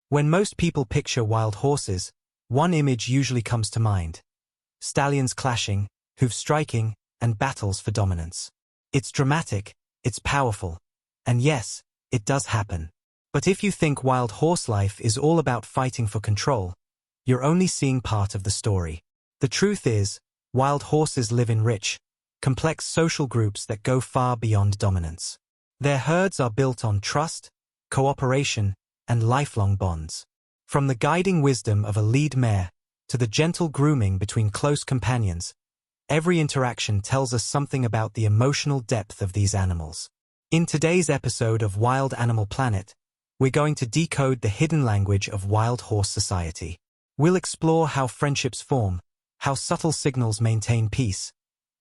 When most people picture wild horses, one image usually comes to mind. Stallions clashing, hooves striking, and battles for dominance. It's dramatic, it's powerful, and yes, it does happen. But if you think wild horse life is all about fighting for control, you're only seeing part of the story. The truth is, wild horses live in rich, complex social groups that go far beyond dominance. Their herds are built on trust, cooperation, and lifelong bonds. From the guiding wisdom of a lead mare to the gentle grooming between close companions, every interaction tells us something about the emotional depth of these animals. In today's episode of Wild Animal Planet, we're going to decode the hidden language of wild horse society. We'll explore how friendships form, how subtle signals maintain peace,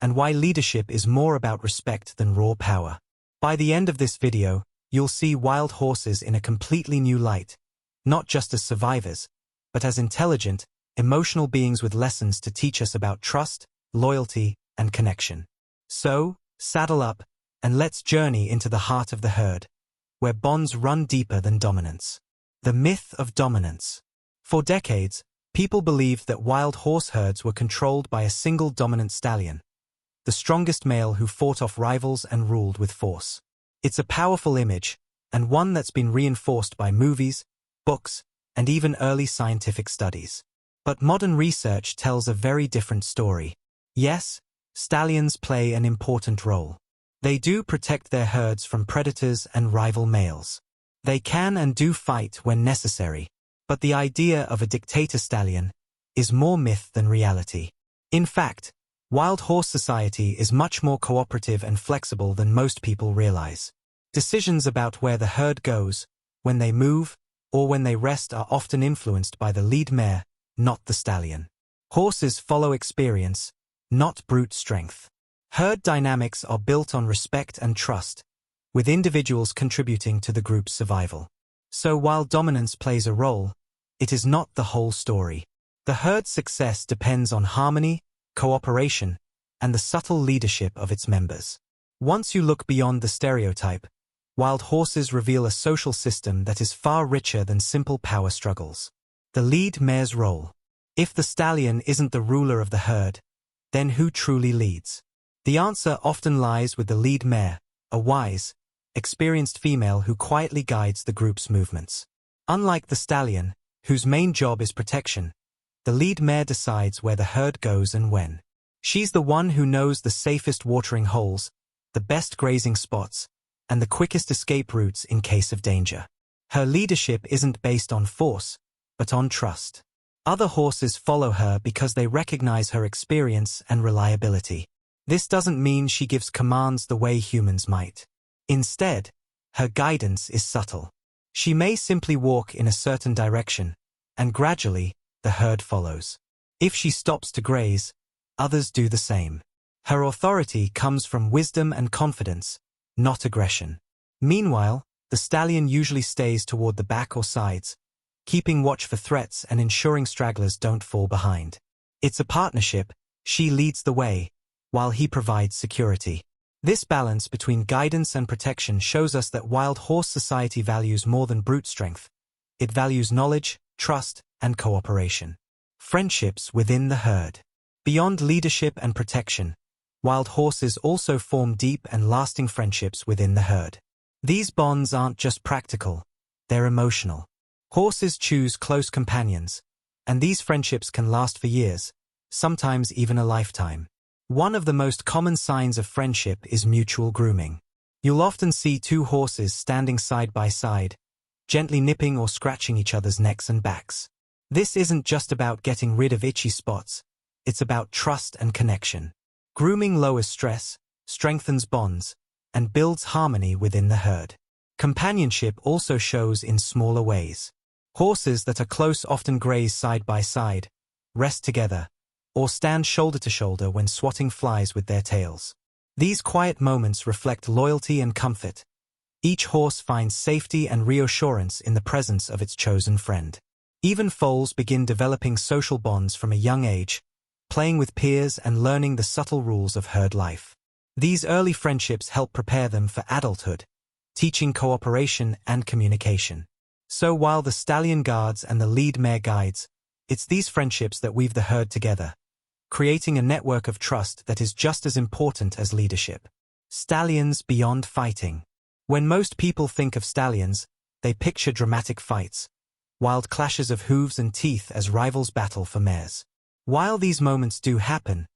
and why leadership is more about respect than raw power. By the end of this video, you'll see wild horses in a completely new light, not just as survivors, but as intelligent, emotional beings with lessons to teach us about trust, loyalty, and connection. So, saddle up, and let's journey into the heart of the herd, where bonds run deeper than dominance. The myth of dominance. For decades, people believed that wild horse herds were controlled by a single dominant stallion, the strongest male who fought off rivals and ruled with force. It's a powerful image, and one that's been reinforced by movies, books, and even early scientific studies. But modern research tells a very different story. Yes, stallions play an important role. They do protect their herds from predators and rival males. They can and do fight when necessary. But the idea of a dictator stallion is more myth than reality. In fact, wild horse society is much more cooperative and flexible than most people realize. Decisions about where the herd goes, when they move, or when they rest are often influenced by the lead mare, not the stallion. Horses follow experience, not brute strength. Herd dynamics are built on respect and trust, with individuals contributing to the group's survival. So while dominance plays a role, it is not the whole story. The herd's success depends on harmony, cooperation, and the subtle leadership of its members. Once you look beyond the stereotype, wild horses reveal a social system that is far richer than simple power struggles. The lead mare's role. If the stallion isn't the ruler of the herd, then who truly leads? The answer often lies with the lead mare, a wise, experienced female who quietly guides the group's movements. Unlike the stallion, whose main job is protection, the lead mare decides where the herd goes and when. She's the one who knows the safest watering holes, the best grazing spots, and the quickest escape routes in case of danger. Her leadership isn't based on force, but on trust. Other horses follow her because they recognize her experience and reliability. This doesn't mean she gives commands the way humans might. Instead, her guidance is subtle. She may simply walk in a certain direction, and gradually, the herd follows. If she stops to graze, others do the same. Her authority comes from wisdom and confidence, not aggression. Meanwhile, the stallion usually stays toward the back or sides, keeping watch for threats and ensuring stragglers don't fall behind. It's a partnership. She leads the way, while he provides security. This balance between guidance and protection shows us that wild horse society values more than brute strength. It values knowledge, trust, and cooperation. Friendships within the herd. Beyond leadership and protection, wild horses also form deep and lasting friendships within the herd. These bonds aren't just practical, they're emotional. Horses choose close companions, and these friendships can last for years, sometimes even a lifetime. One of the most common signs of friendship is mutual grooming. You'll often see two horses standing side by side, gently nipping or scratching each other's necks and backs. This isn't just about getting rid of itchy spots, it's about trust and connection. Grooming lowers stress, strengthens bonds, and builds harmony within the herd. Companionship also shows in smaller ways. Horses that are close often graze side by side, rest together, or stand shoulder to shoulder when swatting flies with their tails. These quiet moments reflect loyalty and comfort. Each horse finds safety and reassurance in the presence of its chosen friend. Even foals begin developing social bonds from a young age, playing with peers and learning the subtle rules of herd life. These early friendships help prepare them for adulthood, teaching cooperation and communication. So while the stallion guards and the lead mare guides, it's these friendships that weave the herd together, creating a network of trust that is just as important as leadership. Stallions beyond fighting. When most people think of stallions, they picture dramatic fights, wild clashes of hooves and teeth as rivals battle for mares. While these moments do happen,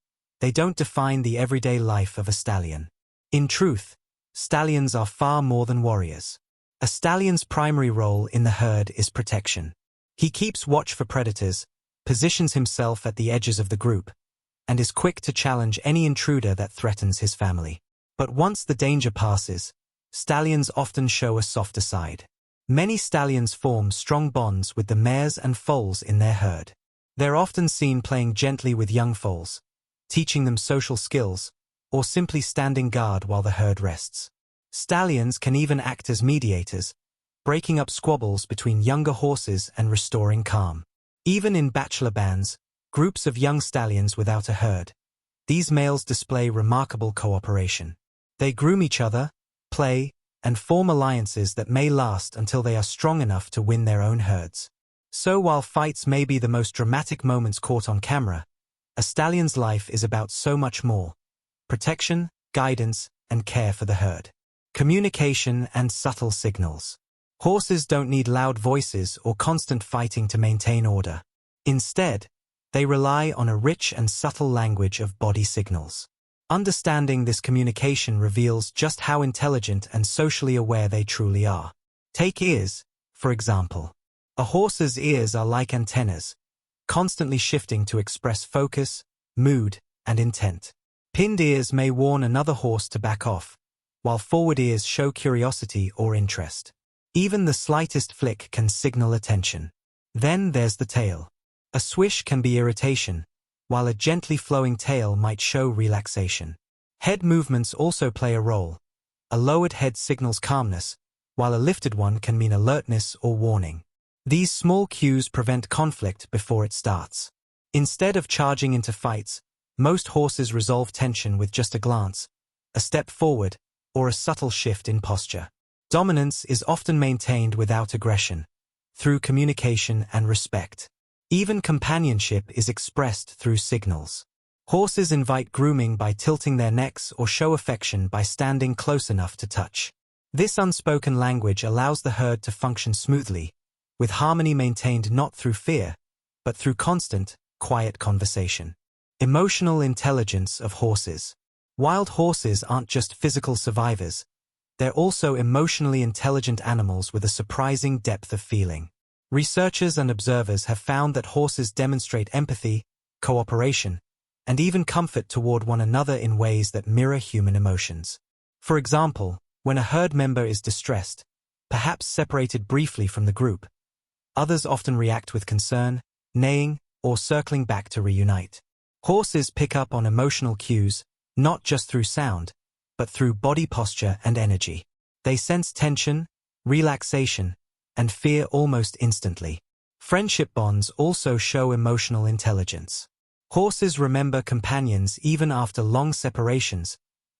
they don't define the everyday life of a stallion. In truth, stallions are far more than warriors. A stallion's primary role in the herd is protection. He keeps watch for predators, positions himself at the edges of the group, and is quick to challenge any intruder that threatens his family. But once the danger passes, stallions often show a softer side. Many stallions form strong bonds with the mares and foals in their herd. They're often seen playing gently with young foals, teaching them social skills, or simply standing guard while the herd rests. Stallions can even act as mediators, breaking up squabbles between younger horses and restoring calm. Even in bachelor bands, groups of young stallions without a herd, these males display remarkable cooperation. They groom each other, play, and form alliances that may last until they are strong enough to win their own herds. So while fights may be the most dramatic moments caught on camera, a stallion's life is about so much more: protection, guidance, and care for the herd. Communication and subtle signals. Horses don't need loud voices or constant fighting to maintain order. Instead, they rely on a rich and subtle language of body signals. Understanding this communication reveals just how intelligent and socially aware they truly are. Take ears, for example. A horse's ears are like antennas, constantly shifting to express focus, mood, and intent. Pinned ears may warn another horse to back off, while forward ears show curiosity or interest. Even the slightest flick can signal attention. Then there's the tail. A swish can be irritation, while a gently flowing tail might show relaxation. Head movements also play a role. A lowered head signals calmness, while a lifted one can mean alertness or warning. These small cues prevent conflict before it starts. Instead of charging into fights, most horses resolve tension with just a glance, a step forward, or a subtle shift in posture. Dominance is often maintained without aggression, through communication and respect. Even companionship is expressed through signals. Horses invite grooming by tilting their necks or show affection by standing close enough to touch. This unspoken language allows the herd to function smoothly, with harmony maintained not through fear, but through constant, quiet conversation. Emotional intelligence of horses. Wild horses aren't just physical survivors, they're also emotionally intelligent animals with a surprising depth of feeling. Researchers and observers have found that horses demonstrate empathy, cooperation, and even comfort toward one another in ways that mirror human emotions. For example, when a herd member is distressed, perhaps separated briefly from the group, others often react with concern, neighing, or circling back to reunite. Horses pick up on emotional cues, not just through sound, but through body posture and energy. They sense tension, relaxation, and fear almost instantly. Friendship bonds also show emotional intelligence. Horses remember companions even after long separations,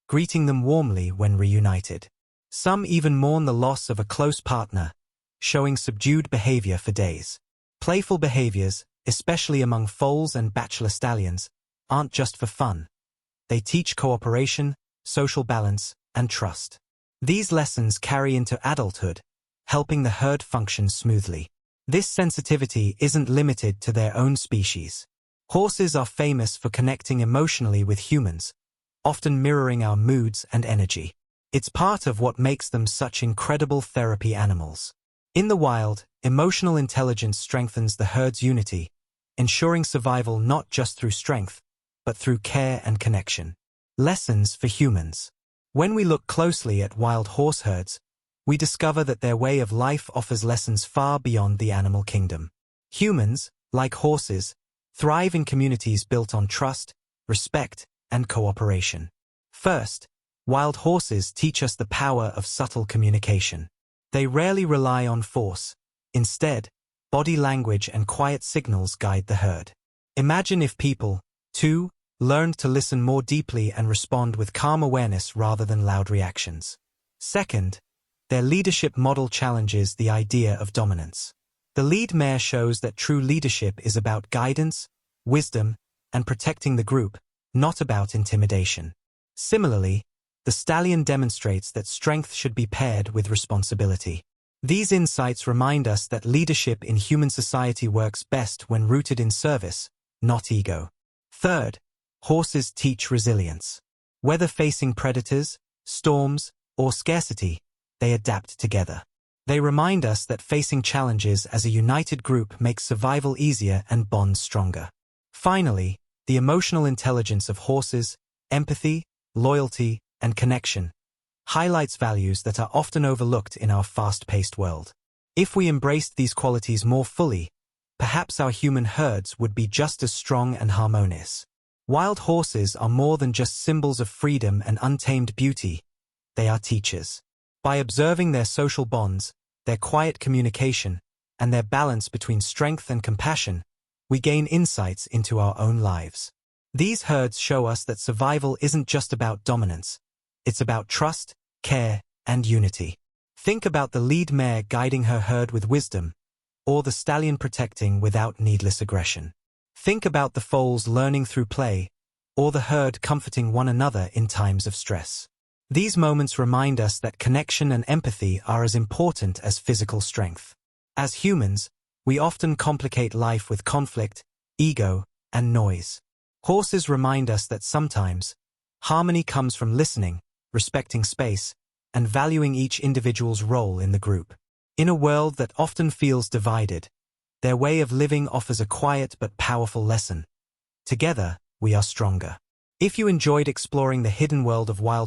greeting them warmly when reunited. Some even mourn the loss of a close partner, showing subdued behavior for days. Playful behaviors, especially among foals and bachelor stallions, aren't just for fun. They teach cooperation, social balance, and trust. These lessons carry into adulthood, helping the herd function smoothly. This sensitivity isn't limited to their own species. Horses are famous for connecting emotionally with humans, often mirroring our moods and energy. It's part of what makes them such incredible therapy animals. In the wild, emotional intelligence strengthens the herd's unity, ensuring survival not just through strength, but through care and connection. Lessons for humans. When we look closely at wild horse herds, we discover that their way of life offers lessons far beyond the animal kingdom. Humans, like horses, thrive in communities built on trust, respect, and cooperation. First, wild horses teach us the power of subtle communication. They rarely rely on force. Instead, body language and quiet signals guide the herd. Imagine if people, too, learned to listen more deeply and respond with calm awareness rather than loud reactions. Second, Their leadership model challenges the idea of dominance. The lead mare shows that true leadership is about guidance, wisdom, and protecting the group, not about intimidation. Similarly, the stallion demonstrates that strength should be paired with responsibility. These insights remind us that leadership in human society works best when rooted in service, not ego. Third, horses teach resilience. Whether facing predators, storms, or scarcity, they adapt together. They remind us that facing challenges as a united group makes survival easier and bonds stronger. Finally, the emotional intelligence of horses, empathy, loyalty, and connection, highlights values that are often overlooked in our fast-paced world. If we embraced these qualities more fully, perhaps our human herds would be just as strong and harmonious. Wild horses are more than just symbols of freedom and untamed beauty. They are teachers. By observing their social bonds, their quiet communication, and their balance between strength and compassion, we gain insights into our own lives. These herds show us that survival isn't just about dominance. It's about trust, care, and unity. Think about the lead mare guiding her herd with wisdom, or the stallion protecting without needless aggression. Think about the foals learning through play, or the herd comforting one another in times of stress. These moments remind us that connection and empathy are as important as physical strength. As humans, we often complicate life with conflict, ego, and noise. Horses remind us that sometimes, harmony comes from listening, respecting space, and valuing each individual's role in the group. In a world that often feels divided, their way of living offers a quiet but powerful lesson. Together, we are stronger. If you enjoyed exploring the hidden world of wild